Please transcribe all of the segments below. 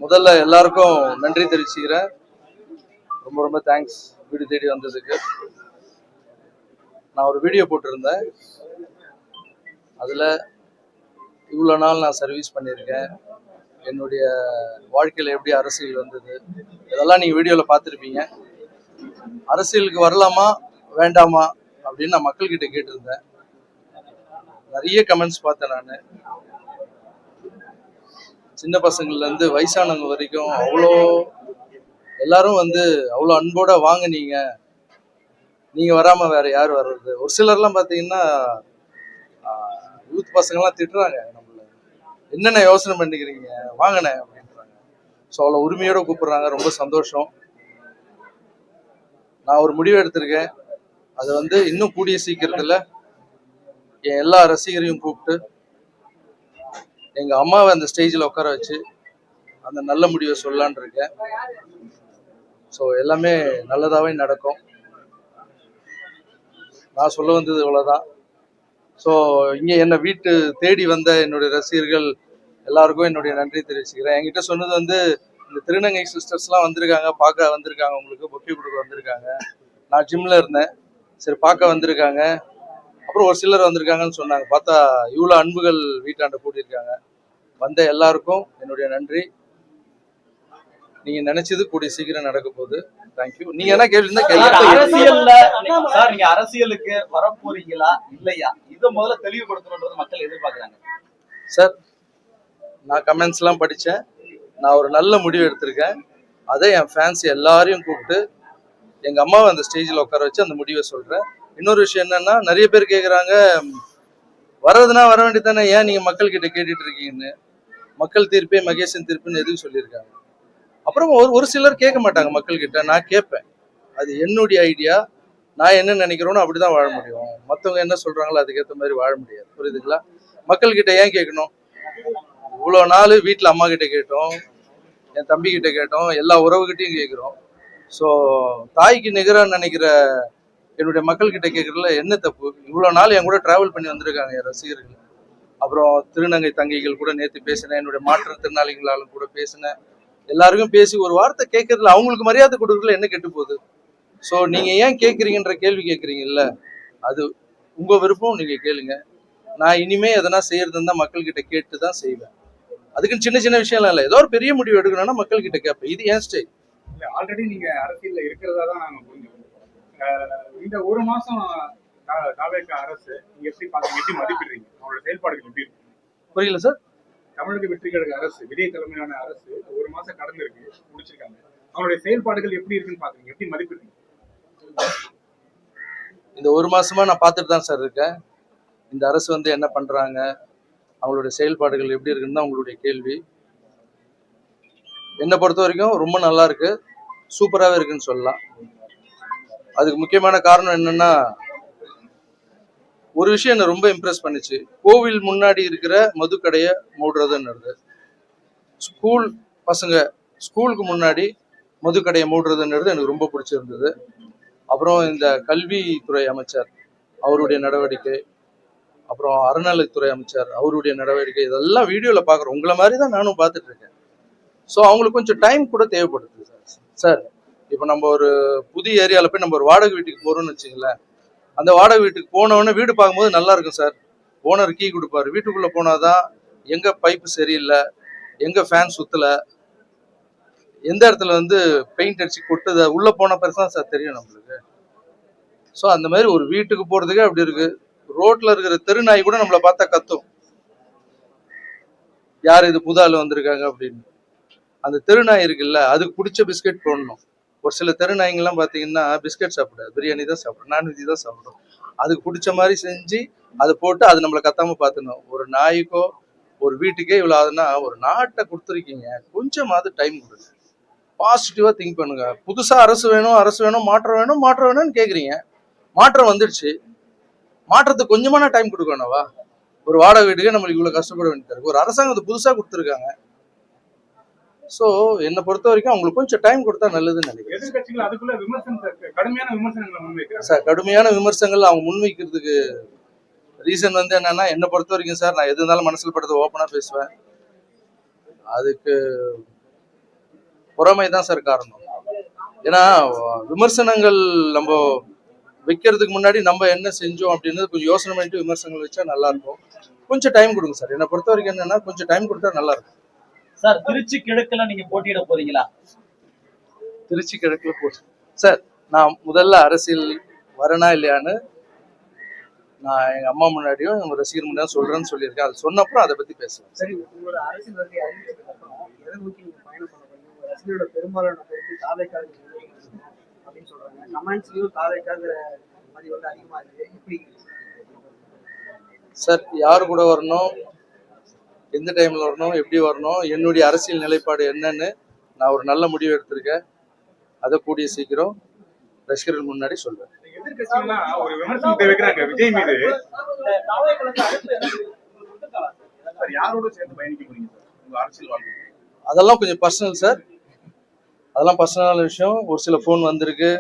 முதல்ல எல்லாருக்கும் நன்றி தெரிவிச்சுக்கிறேன். ரொம்ப ரொம்ப தேங்க்ஸ் வீடு தேடி வந்ததுக்கு. நான் ஒரு வீடியோ போட்டிருந்தேன். அதில் இவ்வளோ நாள் நான் சர்வீஸ் பண்ணியிருக்கேன், என்னுடைய வாழ்க்கையில் எப்படி அரசியல் வந்தது, இதெல்லாம் நீங்கள் வீடியோவில் பார்த்துருப்பீங்க. அரசியலுக்கு வரலாமா வேண்டாமா அப்படின்னு நான் மக்கள்கிட்ட கேட்டிருந்தேன். நிறைய கமெண்ட்ஸ் பார்த்தேன். நான் சின்ன பசங்கள்லேருந்து வயசானவங்க வரைக்கும் எல்லாரும் அவ்வளோ அன்போட வாங்க நீங்கள் வராமல் வேற யார் வர்றது. ஒரு சிலர்லாம் பார்த்தீங்கன்னா யூத் பசங்கள்லாம் திட்டுறாங்க, நம்மள என்னென்ன யோசனை பண்ணிக்கிறீங்க வாங்கினே அப்படின்றாங்க. ஸோ அவ்வளோ உரிமையோட கூப்பிடுறாங்க. ரொம்ப சந்தோஷம். நான் ஒரு முடிவு எடுத்திருக்கேன். அது இன்னும் கூடிய சீக்கிரத்தில் என் எல்லா ரசிகரையும் கூப்பிட்டு எங்கள் அம்மாவை அந்த ஸ்டேஜில் உட்கார வச்சு அந்த நல்ல முடிவை சொல்லலான் இருக்கேன். ஸோ எல்லாமே நல்லதாகவே நடக்கும். நான் சொல்ல வந்தது இவ்வளோதான். ஸோ இங்கே என்னை வீட்டு தேடி வந்த என்னுடைய ரசிகர்கள் எல்லாருக்கும் என்னுடைய நன்றி தெரிவிச்சுக்கிறேன். என்கிட்ட சொன்னது இந்த திருநங்கை சிஸ்டர்ஸ்லாம் வந்திருக்காங்க, பார்க்க வந்திருக்காங்க, உங்களுக்கு பொக்கே கொடுக்க வந்திருக்காங்க. நான் ஜிம்மில் இருந்தேன், சரி பார்க்க வந்திருக்காங்க. அப்புறம் ஒரு சிலர் வந்திருக்காங்கன்னு சொன்னாங்க. பார்த்தா இவ்வளோ அன்புகள் வீட்டாண்ட கூட்டியிருக்காங்க. வந்த எல்லாருக்கும் என்னுடைய நன்றி. நீங்க நினைச்சது கூடிய சீக்கிரம் நடக்க போகுது. தேங்க்யூ. நீங்க என்ன கேள்வி நீங்க அரசியலுக்கு வர போறீங்களா இல்லையா, இதை முதல்ல தெளிவுபடுத்தணும்ன்றது மக்கள் எதிர்பார்க்கறாங்க சார். நான் கமெண்ட்ஸ் எல்லாம் படிச்சேன். நான் ஒரு நல்ல முடிவு எடுத்திருக்கேன். அதை என் ஃபேன்ஸ் எல்லாரையும் கூப்பிட்டு எங்க அம்மாவை அந்த ஸ்டேஜில் உட்கார வச்சு அந்த முடிவை சொல்றேன். இன்னொரு விஷயம் என்னன்னா, நிறைய பேர் கேட்குறாங்க, வர்றதுனா வர வேண்டியதானே, ஏன் நீங்க மக்கள் கிட்ட கேட்டுட்டு இருக்கீங்கன்னு. மக்கள் தீர்ப்பே மகேசன் தீர்ப்புன்னு எதுவும் சொல்லியிருக்காங்க. அப்புறம் ஒரு சிலர் கேட்க மாட்டாங்க மக்கள் கிட்ட. நான் கேட்பேன். அது என்னுடைய ஐடியா. நான் என்ன நினைக்கிறோன்னு அப்படிதான் வாழ முடியும். மற்றவங்க என்ன சொல்றாங்களோ அதுக்கேற்ற மாதிரி வாழ முடியாது. புரியுதுங்களா? மக்கள் கிட்ட ஏன் கேட்கணும்? இவ்வளோ நாள் வீட்டில் அம்மா கிட்ட கேட்டோம், என் தம்பி கிட்ட கேட்டோம், எல்லா உறவுகிட்டையும் கேட்குறோம். ஸோ தாய்க்கு நிகராக நினைக்கிற என்னுடைய மக்கள் கிட்ட கேட்கறதுல என்ன தப்பு? இவ்வளோ நாள் என் கூட டிராவல் பண்ணி வந்திருக்காங்க என் ரசிகர்கள். அப்புறம் திருநங்கை தங்கைகள் கூட நேற்று பேசினேன், என்னுடைய மாற்றுத்திறனாளிகளாலும் கூட பேசினேன். எல்லாருக்கும் பேசி ஒரு வார்த்தை கேட்கறதுல அவங்களுக்கு மரியாதை கொடுக்கறதுல என்ன கெட்டு போகுது? ஸோ நீங்க ஏன் கேட்குறீங்கன்ற கேள்வி கேட்குறீங்கல்ல, அது உங்க விருப்பம், நீங்க கேளுங்க. நான் இனிமே எதனா செய்யறதுன்னா மக்கள் கிட்ட கேட்டு தான் செய்வேன். அதுக்குன்னு சின்ன சின்ன விஷயம்லாம் இல்லை. ஏதோ ஒரு பெரிய முடிவு எடுக்கணும்னா மக்கள் கிட்ட கேட்பேன். இது ஏன் ஸ்டைல். ஆல்ரெடி நீங்க அரசியல்ல இருக்கிறதா தான் நாங்க புரிஞ்சோம். இந்த ஒரு மாசம் தாவேக அரசு நீங்க எப்படி பாக்குறீங்க, எப்படி மதிப்பிடுறீங்க, அவங்களோட செயல்பாடுகள் எப்படி இருக்கு? புரியல சார். தமிழக வெற்றி கழக அரசு, விஜய் தலைமையிலான அரசு ஒரு மாசம் கடந்திருக்கு, முடிச்சிருக்காங்க. அவங்களுடைய செயல்பாடுகள் எப்படி இருக்குன்னு பாக்குறீங்க, எப்படி மதிப்பிடுறீங்க? இந்த ஒரு மாசமா நான் பார்த்துட்டு தான் சார் இருக்கேன். இந்த அரசு என்ன பண்றாங்க, அவங்களுடைய செயல்பாடுகள் எப்படி இருக்குன்னு தான் உங்களுடைய கேள்வி. என்னை பொறுத்த வரைக்கும் ரொம்ப நல்லா இருக்கு, சூப்பராகவே இருக்குன்னு சொல்லலாம். அதுக்கு முக்கியமான காரணம் என்னன்னா, ஒரு விஷயம் என்ன ரொம்ப இம்ப்ரெஸ் பண்ணுச்சு. கோவில் முன்னாடி இருக்கிற மதுக்கடையை மூடுறதுன்றது, ஸ்கூல் பசங்க ஸ்கூலுக்கு முன்னாடி மதுக்கடையை மூடுறதுன்றது எனக்கு ரொம்ப பிடிச்சிருந்தது. அப்புறம் இந்த கல்வித்துறை அமைச்சர் அவருடைய நடவடிக்கை, அப்புறம் அறநிலைத்துறை அமைச்சர் அவருடைய நடவடிக்கை, இதெல்லாம் வீடியோவில் பார்க்குறோம். உங்களை மாதிரி தான் நானும் பார்த்துட்டு இருக்கேன். ஸோ அவங்களுக்கு கொஞ்சம் டைம் கூட தேவைப்படுது சார். இப்போ நம்ம ஒரு புதிய ஏரியாவில் போய் நம்ம ஒரு வாடகை வீட்டுக்கு போகிறோம்னு வச்சுங்களேன். அந்த வாடகை வீட்டுக்கு போனவொடனே வீடு பார்க்கும்போது நல்லா இருக்கும் சார். ஓனர் கீ கொடுப்பாரு. வீட்டுக்குள்ளே போனாதான் எங்கே பைப்பு சரியில்லை, எங்கே ஃபேன் சுற்றலை, எந்த இடத்துல பெயிண்ட் அடிச்சு கொட்டுது, உள்ளே போன பிறகு தான் சார் தெரியும் நம்மளுக்கு. ஸோ அந்த மாதிரி ஒரு வீட்டுக்கு போகிறதுக்கே அப்படி இருக்கு. ரோட்டில் இருக்கிற தெருநாய் கூட நம்மளை பார்த்தா கத்தும், யார் இது புது ஆள் வந்திருக்காங்க அப்படின்னு. அந்த தெருநாய் இருக்குல்ல, அதுக்கு பிடிச்ச பிஸ்கெட் போடணும். ஒரு சில தெருநாய்ங்கெல்லாம் பார்த்தீங்கன்னா பிஸ்கெட் சாப்பிடாது, பிரியாணி தான் சாப்பிடும், நான்வெஜ் தான் சாப்பிடும். அதுக்கு பிடிச்ச மாதிரி செஞ்சு அதை போட்டு அது நம்மளை கத்தாம பார்த்துணும். ஒரு நாய்க்கோ ஒரு வீட்டுக்கே இவ்வளோ ஆகுதுன்னா, ஒரு நாட்டை கொடுத்துருக்கீங்க, கொஞ்சமாவது டைம் கொடுங்க, பாசிட்டிவா திங்க் பண்ணுங்க. புதுசா அரசு வேணும், மாற்றம் வேணும்னு கேட்குறீங்க. மாற்றம் வந்துடுச்சு, மாற்றத்துக்கு கொஞ்சமான டைம் கொடுக்கணும்வா? ஒரு வாடகை வீட்டுக்கே நம்மளுக்கு இவ்வளோ கஷ்டப்பட வேண்டியது இருக்கு. ஒரு அரசாங்கத்தை புதுசாக கொடுத்துருக்காங்க. ஸோ என்னை பொறுத்த வரைக்கும் அவங்களுக்கு கொஞ்சம் டைம் கொடுத்தா நல்லதுன்னு நினைக்கிறேன். எதிர்கட்சிகள் அதுக்குள்ள கடுமையான விமர்சனங்களை முன்வைக்கிறாங்க சார். கடுமையான விமர்சனங்கள் அவங்க முன்வைக்கிறதுக்கு ரீசன் என்னன்னா, என்னை பொறுத்த வரைக்கும் சார், நான் எது இருந்தாலும் மனசில் படுறது ஓப்பனாக பேசுவேன். அதுக்கு பொறாமை தான் சார் காரணம். ஏன்னா விமர்சனங்கள் நம்ம வைக்கிறதுக்கு முன்னாடி நம்ம என்ன செஞ்சோம் அப்படின்றது கொஞ்சம் யோசனை பண்ணிட்டு விமர்சனங்கள் வச்சா நல்லா இருக்கும். கொஞ்சம் டைம் கொடுங்க சார். என்னை பொறுத்த வரைக்கும் என்னன்னா கொஞ்சம் டைம் கொடுத்தா நல்லா இருக்கும். சார் திருச்சி கிழக்குல நீங்க போட்டியிட போறீங்களா? திருச்சி கிழக்குல போட்டு சார், நான் முதல்ல அரசியல் வரனா இல்லையான்னு நான் எங்க அம்மா முன்னாடியும் எங்க ரசிகர் முன்னாடியும் சொல்றேன்னு சொல்லியிருக்கேன். அது சொன்னப்புறம் அதை பத்தி பேசுவேன். சரி, உங்களோட அரசியல் வருகை அறிவிச்சதுக்கு அப்புறம் எதை நோக்கி நீங்க பயணம் பண்ண போறீங்க? உங்க ரசிகர்களோட பெரும்பாலான கருத்து தாவேக்காக அப்படின்னு சொல்றாங்க. கமெண்ட்ஸ்லயும் தாவேக்காக அது வந்து அதிகமா இருக்கு. எப்படி சார், யார் கூட வரணும், எந்த டைம்ல வரணும், எப்படி வரணும், என்னுடைய அரசியல் நிலைப்பாடு என்னன்னு நான் ஒரு நல்ல முடிவு எடுத்திருக்கேன். அதை கூடிய சீக்கிரம் ரசிகர்கள் முன்னாடி சொல்றேன். எதிர்கட்சிகளா ஒரு விமர்சனத்தை வைக்கிறாங்க விஜய் மீது. சார், யாரோட சேர்ந்து பயணிக்க போறீங்க சார் உங்க அரசியல் வாழ்க்கை? அதெல்லாம் கொஞ்சம் பர்சனல் சார். அதெல்லாம் பர்சனலான விஷயம். ஒரு சில ஃபோன் வந்திருக்கு,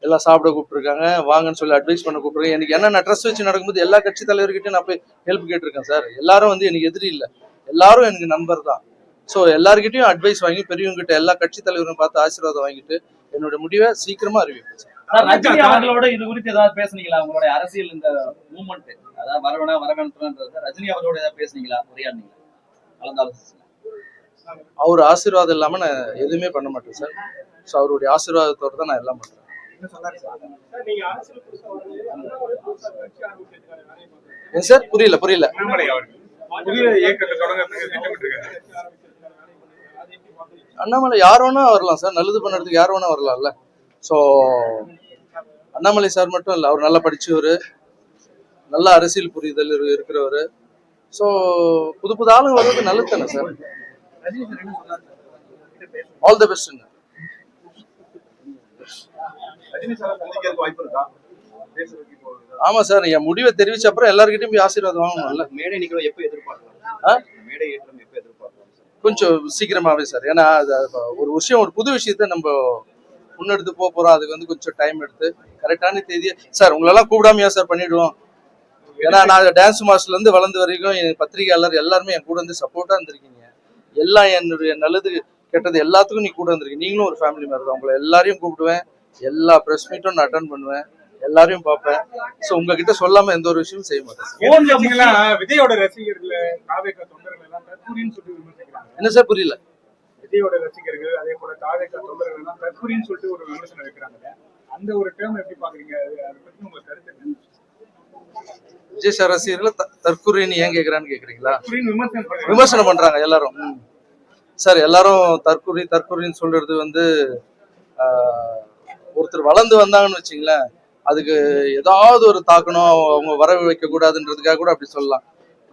எல்லாம் சாப்பிட கூப்பிட்டுருக்காங்க, வாங்கன்னு சொல்லி அட்வைஸ் பண்ண கூப்பிட்டுருக்காங்க. எனக்கு என்ன, நான் ட்ரெஸ் வச்சு நடக்கும்போது எல்லா கட்சி தலைவர்கிட்டையும் நான் போய் ஹெல்ப் கேட்டிருக்கேன் சார். எல்லாரும் வந்து எனக்கு எதிரி இல்லை, எல்லாரும் எனக்கு நண்பர் தான். ஸோ எல்லாருக்கிட்டையும் அட்வைஸ் வாங்கி பெரியவங்க கிட்ட எல்லா கட்சி தலைவரும் பார்த்து ஆசீர்வாதம் வாங்கிட்டு என்னோட முடிவை சீக்கிரமா அறிவிப்பேன் சார். ரஜினி அவர்களோட இது குறித்து ஏதாவது பேசுனீங்களா? உங்களுடைய அரசியல் இந்த மூவ்மெண்ட், அதாவது வரவேற்றது ரஜினி அவர்களோட ஏதாவது பேசுனீங்களா, உரையாடுனீங்களா, கலந்தாலும்? அவர் ஆசீர்வாதம் இல்லாம நான் எதுவுமே பண்ண மாட்டேன் சார். ஸோ அவருடைய ஆசீர்வாதத்தோட தான் நான் எல்லாம் பண்றேன். ஏன் சார், புரியல. அண்ணாமலை யார் வேணா வரலாம் சார், நல்லது பண்ணுறதுக்கு யார் வேணா வரலாம்ல. ஸோ அண்ணாமலை சார் மட்டும் இல்லை, அவர் நல்லா படிச்சவர், நல்ல அரசியல் புரிதல் இருக்கிறவர். ஸோ புது ஆளுங்க வர்றது நல்லது தானே சார். All the பெஸ்ட்ங்க. ஆமா சார், என் முடிவை தெரிவிச்ச அப்புறம் எல்லாருக்கிட்டையும் போய் ஆசீர்வாதம் வாங்கணும்ல. மேடை நிகழ்வு எப்போ எதிர்பார்க்கலாம்? மேடை ஏற்றம் எப்போ எதிர்பார்க்கலாம்? கொஞ்சம் சீக்கிரமாவே சார். ஏன்னா ஒரு விஷயம், ஒரு புது விஷயத்த நம்ம முன்னெடுத்து போறோம். அதுக்கு வந்து கொஞ்சம் டைம் எடுத்து கரெக்டான தேதியை சார் உங்களெல்லாம் கூப்பிடாமையா சார் பண்ணிடுவோம். ஏன்னா நான் டான்ஸ் மாஸ்டர்ல இருந்து வளர்ந்து வரைக்கும் என் பத்திரிகையாளர் எல்லாருமே என் கூட வந்து சப்போர்ட்டா இருந்திருக்கீங்க. எல்லாம் என்னுடைய நல்லது கெட்டது எல்லாத்துக்கும் நீ கூட இருந்திருக்கீங்க. நீங்களும் ஒரு ஃபேமிலி மாதிரி தான். உங்களை எல்லாரையும் கூப்பிடுவேன், எல்லா ப்ரெஸ் மீட்டும் நான் அட்டன் பண்ணுவேன், எல்லாரையும் பார்ப்பேன். ஸோ உங்ககிட்ட சொல்லாம எந்த ஒரு விஷயமும் செய்ய மாட்டேன். விஜயோட ரசிகர்கள் தாவேகா தொண்டர்கள் எல்லாம் தற்கூரின்னு சொல்லி விமர்சிக்கிறாங்க. என்ன சார், புரியல? விஜயோட ரசிகர்கள் அதே போல தாவேகா தொண்டர்கள் எல்லாம் தற்கூரின்னு சொல்லிட்டு ஒரு விமர்சனம் வைக்கிறாங்க. அந்த ஒரு டேர்ம் எப்படி பாக்குறீங்க? அதை பத்தி உங்க கருத்து என்ன? விஜய் சார் ரசிகர்கள் தற்கூரின்னு ஏன் கேட்கறான்னு கேக்குறீங்களா? விமர்சனம் பண்றாங்க எல்லாரும் சார். எல்லாரும் தற்கூரின்னு சொல்றது வந்து ஒருத்தர் வளர்ந்து வந்தாங்கன்னு வச்சுங்களேன், அதுக்கு ஏதாவது ஒரு தாக்கணும், அவங்க வரவு வைக்க கூடாதுன்றதுக்காக கூட அப்படி சொல்லலாம்.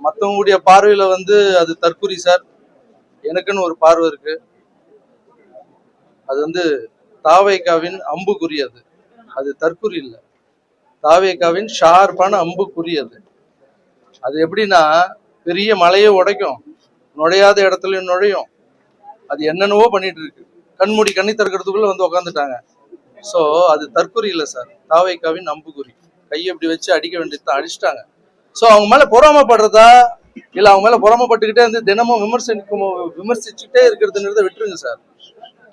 மற்றவங்களுடைய பார்வையில வந்து அது தற்கூரி சார். எனக்குன்னு ஒரு பார்வை இருக்கு. அது வந்து தாவேகாவின் அம்புக்குறி. அது தற்கூரி இல்லை, தாவேகாவின் ஷார்ப்பான அம்புக்குறி. அது எப்படின்னா பெரிய மலையை உடைக்கும், நுழையாத இடத்துலயும் நுழையும். அது என்னென்னவோ பண்ணிட்டு இருக்கு. கண்மூடி கண்ணி திறக்கிறதுக்குள்ள வந்து உக்காந்துட்டாங்க. ஸோ அது தற்கொலை இல்லை சார், தாவேகாவின் அம்புக்குறி. கையை இப்படி வச்சு அடிக்க வேண்டியதுதான், அடிச்சிட்டாங்க. ஸோ அவங்க மேல பொறாமப்படுறதா இல்லை அவங்க மேல பொறாமப்பட்டுக்கிட்டே வந்து தினமும் விமர்சிச்சுட்டே இருக்கிறதுன்றத விட்டுருங்க சார்.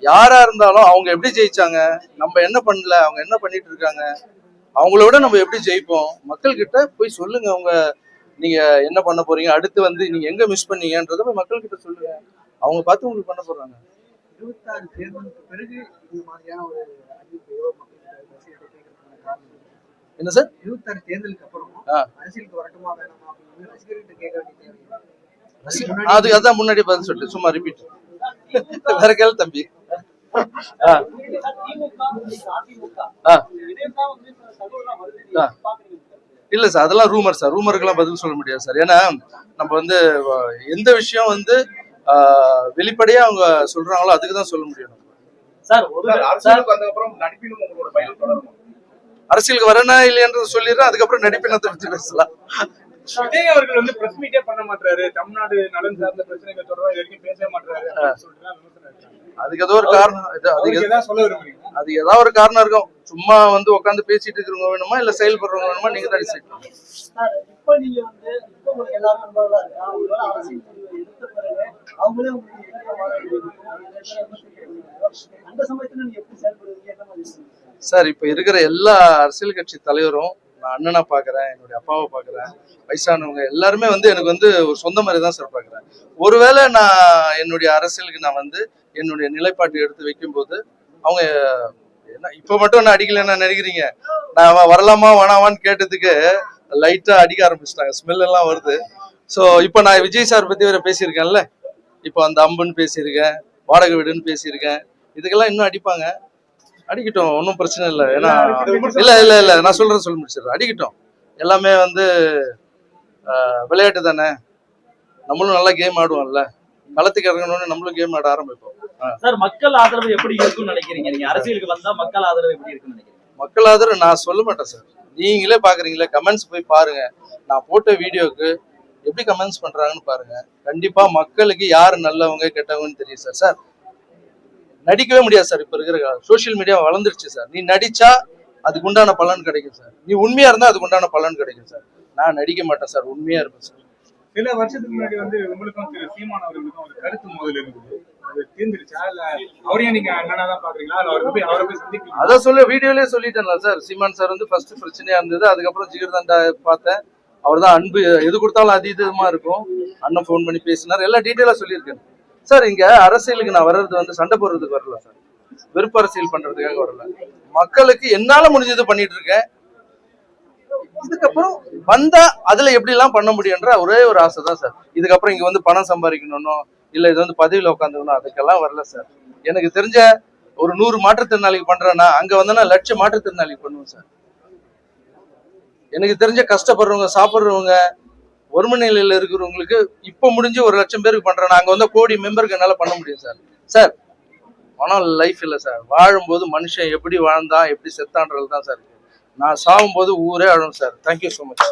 யாரா இருந்தாலும் அவங்க எப்படி ஜெயிச்சாங்க, நம்ம என்ன பண்ணல, அவங்க என்ன பண்ணிட்டு இருக்காங்க, அவங்கள விட நம்ம எப்படி ஜெயிப்போம், மக்கள் கிட்ட போய் சொல்லுங்க. அவங்க நீங்க என்ன பண்ண போறீங்க, அடுத்து வந்து நீங்க எங்க மிஸ் பண்ணீங்கன்றத போய் மக்கள் கிட்ட சொல்லுங்க. அவங்க பார்த்து உங்களுக்கு பண்ண போறாங்க. 26 தேர்தலுக்கு பிறகு இந்த மாதிரியான ஒரு அறிவிப்பையோ என்ன சார்? 26 தேர்தலுக்கு அப்புறம் அரசியலுக்கு வரட்டுமா வேணாமா அப்படின்னு ரசிகர்கிட்ட கேட்க வேண்டிய தேவை. அதுக்கு அதான் முன்னாடி பதில் சொல்லிட்டு சும்மா ரிப்பீட் வேற கேள்வி தம்பி. இல்ல சார், அதெல்லாம் ரூமர் சார். ரூமருக்கெல்லாம் பதில் சொல்ல முடியாது சார். ஏன்னா நம்ம வந்து எந்த விஷயம் வந்து வெளிப்படையா அவங்க சொல்றாங்களோ அதுக்குதான் சொல்ல முடியும். அரசியலுக்கு வரனா இல்லையன்றது சொல்லிடுறேன், அதுக்கப்புறம் நடிப்பினத்தை பத்தி பேசலாம். விஜய் அவர்கள் வந்து பிரஸ் மீட்டே பண்ண மாட்டாரு, தமிழ்நாடு நலன் சார்ந்த பிரச்சனைகள் தொடர்பா இது வரைக்கும் பேச மாட்டாரு. அதுக்கு ஏதோ ஒரு காரணம், அது ஏதாவது ஒரு காரணம் இருக்கும். சும்மா வந்து உட்காந்து பேசிட்டு இருக்கிறவங்க வேணுமா இல்ல செயல்படுறவங்க வேணுமா, நீங்க தான் டிசைட் பண்ணுங்க. சார் இப்போ இருக்கிற எல்லா அரசியல் கட்சி தலைவரும் நான் அண்ணனா பார்க்குறேன், என்னுடைய அப்பாவை பார்க்குறேன், வயசானவங்க எல்லாருமே வந்து எனக்கு வந்து ஒரு சொந்த மாதிரி தான் சார் பார்க்குறேன். ஒருவேளை நான் என்னுடைய அரசியலுக்கு நான் வந்து என்னுடைய நிலைப்பாட்டை எடுத்து வைக்கும்போது அவங்க என்ன இப்போ மட்டும் என்ன அடிக்கலன்னு நினைக்கிறீங்க? நான் வரலாமா வேணாமான்னு கேட்டதுக்கு லைட்டா அடிக்க ஆரம்பிச்சிட்டாங்க, ஸ்மெல் எல்லாம் வருது. ஸோ இப்போ நான் விஜய் சார் பத்தி வேற பேசியிருக்கேன்ல, இப்போ அந்த அம்புன்னு பேசியிருக்கேன், வாடகை வீடுன்னு பேசியிருக்கேன். இதுக்கெல்லாம் இன்னும் அடிப்பாங்க, அடிக்கட்டும், ஒன்றும் பிரச்சனை இல்லை. ஏன்னா இல்ல நான் சொல்றேன், சொல்லி முடிச்சிடுறேன். அடிக்கட்டும், எல்லாமே வந்து விளையாட்டு தானே, நம்மளும் நல்லா கேம் ஆடுவோம்ல, களத்துக்கு இறங்கணும்னு நம்மளும் கேம் ஆட ஆரம்பிப்போம். சார் மக்கள் ஆதரவு எப்படி இருக்கும்னு நினைக்கிறீங்க? நீங்க அரசியலுக்கு வந்தா மக்கள் ஆதரவு எப்படி இருக்குன்னு நினைக்கிறீங்க? மக்கள் ஆதரவு நான் சொல்ல மாட்டேன் சார், நீங்களே பாக்குறீங்களே, கமெண்ட்ஸ் போய் பாருங்க. நான் போட்ட வீடியோக்கு எப்படி கமெண்ட்ஸ் பண்றாங்கன்னு பாருங்க. கண்டிப்பா மக்களுக்கு யாரு நல்லவங்க கெட்டவங்கன்னு தெரியும் சார். சார் நடிக்கவே முடியாது சார், இப்ப இருக்கிற சோசியல் மீடியா வளர்ந்துருச்சு சார். நீ நடிச்சா அதுக்கு உண்டான பலன் கிடைக்கும் சார், நீ உண்மையா இருந்தா அதுக்கு உண்டான பலன் கிடைக்கும் சார். நான் நடிக்க மாட்டேன் சார், உண்மையா இருப்பேன் சார். சில வருஷத்துக்கு முன்னாடி வந்து உங்களுக்கும் திரு சீமான் அவர்களுக்கும் ஒரு கருத்து மோதல் இருந்தது, அது தீர்ந்துருச்சா? இல்ல அவரையும் நீங்க அண்ணனா தான் பாக்குறீங்களா? இல்ல அவரை போய் சந்திக்கலாம்? அதான் சொல்ல வீடியோலயே சொல்லிட்டேன்ல சார். சீமான் சார் வந்து ஃபர்ஸ்ட் பிரச்சனையா இருந்தது, அதுக்கப்புறம் ஜிகர்தண்டா பார்த்தேன். அவர் தான் அன்பு, எது கொடுத்தாலும் அதீதமா இருக்கும். அண்ணன் ஃபோன் பண்ணி பேசினார், எல்லாம் டீட்டெயிலா சொல்லியிருக்கேன் சார். இங்க அரசியலுக்கு நான் வர்றது வந்து சண்டை போடுறதுக்கு வரல சார், வெறுப்பு அரசியல் பண்றதுக்காக வரல. மக்களுக்கு என்னால முடிஞ்சது பண்ணிட்டு இருக்கேன். இதுக்கப்புறம் வந்தா அதுல எப்படி எல்லாம் பண்ண முடியும்ன்ற ஒரே ஒரு ஆசை தான் சார். இதுக்கப்புறம் இங்க வந்து பணம் சம்பாதிக்கணும், இல்ல இது வந்து பதவியில உட்காந்துக்கணும், அதுக்கெல்லாம் வரல சார். எனக்கு தெரிஞ்ச ஒரு 100 மாற்றுத்திறனாளிக்கு பண்றேன்னா அங்க வந்தோன்னா 1,00,000 மாற்றுத்திறனாளிக்கு பண்ணுவோம் சார். எனக்கு தெரிஞ்ச கஷ்டப்படுறவங்க, சாப்பிட்றவங்க, ஒருமை நிலையில இருக்கிறவங்களுக்கு இப்ப முடிஞ்சு 1,00,000 பேருக்கு பண்றேன்னா அங்க வந்து கோடி மெம்பருக்கு என்னால பண்ண முடியும் சார். சார் பணம் லைஃப் இல்லை சார். வாழும்போது மனுஷன் எப்படி வாழ்ந்தான் எப்படி செத்தான்றது தான் சார். நான் சாகும்போது ஊரே அழும் சார். Thank you so much.